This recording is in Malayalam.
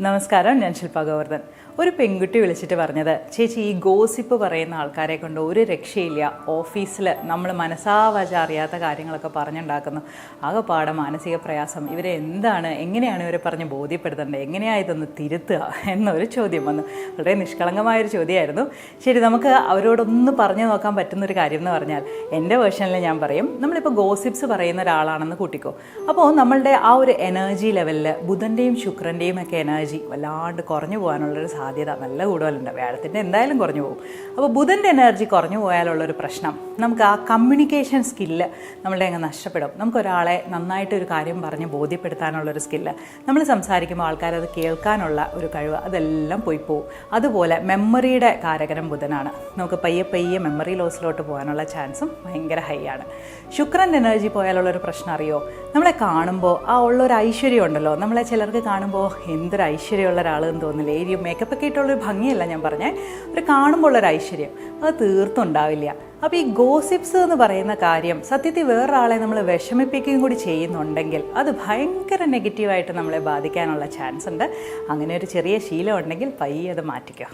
നമസ്കാരം, ഞാൻ ശില്പ ഗോവർദ്ധൻ. ഒരു പെൺകുട്ടി വിളിച്ചിട്ട് പറഞ്ഞത്, ചേച്ചി ഈ ഗോസിപ്പ് പറയുന്ന ആൾക്കാരെ കൊണ്ട് ഒരു രക്ഷയില്ല, ഓഫീസിൽ നമ്മൾ മനസാവാച അറിയാത്ത കാര്യങ്ങളൊക്കെ പറഞ്ഞുണ്ടാക്കുന്നു, ആകെപ്പാടെ മാനസിക പ്രയാസം, ഇവരെ എങ്ങനെയാണ് ഇവരെ പറഞ്ഞ് ബോധ്യപ്പെടുത്തേണ്ടത്, എങ്ങനെയാണ് ഇതൊന്ന് തിരുത്തുക എന്നൊരു ചോദ്യം വന്നു. വളരെ നിഷ്കളങ്കമായൊരു ചോദ്യമായിരുന്നു. ശരി, നമുക്ക് അവരോടൊന്ന് പറഞ്ഞു നോക്കാൻ പറ്റുന്നൊരു കാര്യം എന്ന് പറഞ്ഞാൽ, എൻ്റെ വേർഷനിൽ ഞാൻ പറയും, നമ്മളിപ്പോൾ ഗോസിപ്സ് പറയുന്ന ഒരാളാണെന്ന് കൂട്ടിക്കോ. അപ്പോൾ നമ്മളുടെ ആ ഒരു എനർജി ലെവലിൽ ബുധൻ്റെയും ശുക്രൻ്റെയും ഒക്കെ എനർജി വല്ലാണ്ട് കുറഞ്ഞു പോകാനുള്ളൊരു സാധ്യത നല്ല കൂടുതലുണ്ട്. വ്യാഴത്തിൻ്റെ എന്തായാലും കുറഞ്ഞു പോകും. അപ്പോൾ ബുധൻ്റെ എനർജി കുറഞ്ഞു പോയാലുള്ളൊരു പ്രശ്നം, നമുക്ക് ആ കമ്മ്യൂണിക്കേഷൻ സ്കില്ല് നമ്മളുടെ അങ്ങ് നഷ്ടപ്പെടും. നമുക്കൊരാളെ നന്നായിട്ടൊരു കാര്യം പറഞ്ഞ് ബോധ്യപ്പെടുത്താനുള്ളൊരു സ്കില്ല്, നമ്മൾ സംസാരിക്കുമ്പോൾ ആൾക്കാരത് കേൾക്കാനുള്ള ഒരു കഴിവ്, അതെല്ലാം പോയി പോകും. അതുപോലെ മെമ്മറിയുടെ കാരകരം ബുധനാണ്. നമുക്ക് പയ്യെ മെമ്മറി ലോസിലോട്ട് പോകാനുള്ള ചാൻസും ഭയങ്കര ഹൈ ആണ്. ശുക്രൻ്റെ എനർജി പോയാലുള്ളൊരു പ്രശ്നം അറിയോ? നമ്മളെ കാണുമ്പോൾ ആ ഉള്ളൊരു ഐശ്വര്യം ഉണ്ടല്ലോ, നമ്മളെ ചിലർക്ക് കാണുമ്പോൾ എന്തൊരു ഐശ്വര്യമുള്ള ഒരാളെന്ന് തോന്നില്ല. ഈ മേക്കപ്പൊക്കെ ഇട്ടുള്ളൊരു ഭംഗിയല്ല ഞാൻ പറഞ്ഞേ, ഒരു കാണുമ്പോൾ ഉള്ളൊരു ഐശ്വര്യം അത് തീർത്തും ഉണ്ടാവില്ല. അപ്പോൾ ഈ ഗോസിപ്സ് എന്ന് പറയുന്ന കാര്യം സത്യത്തിൽ വേറൊരാളെ നമ്മൾ വിഷമിപ്പിക്കുകയും കൂടി ചെയ്യുന്നുണ്ടെങ്കിൽ അത് ഭയങ്കര നെഗറ്റീവായിട്ട് നമ്മളെ ബാധിക്കാനുള്ള ചാൻസ് ഉണ്ട്. അങ്ങനെ ഒരു ചെറിയ ശീലം ഉണ്ടെങ്കിൽ പയ്യെ അത് മാറ്റിക്കുക.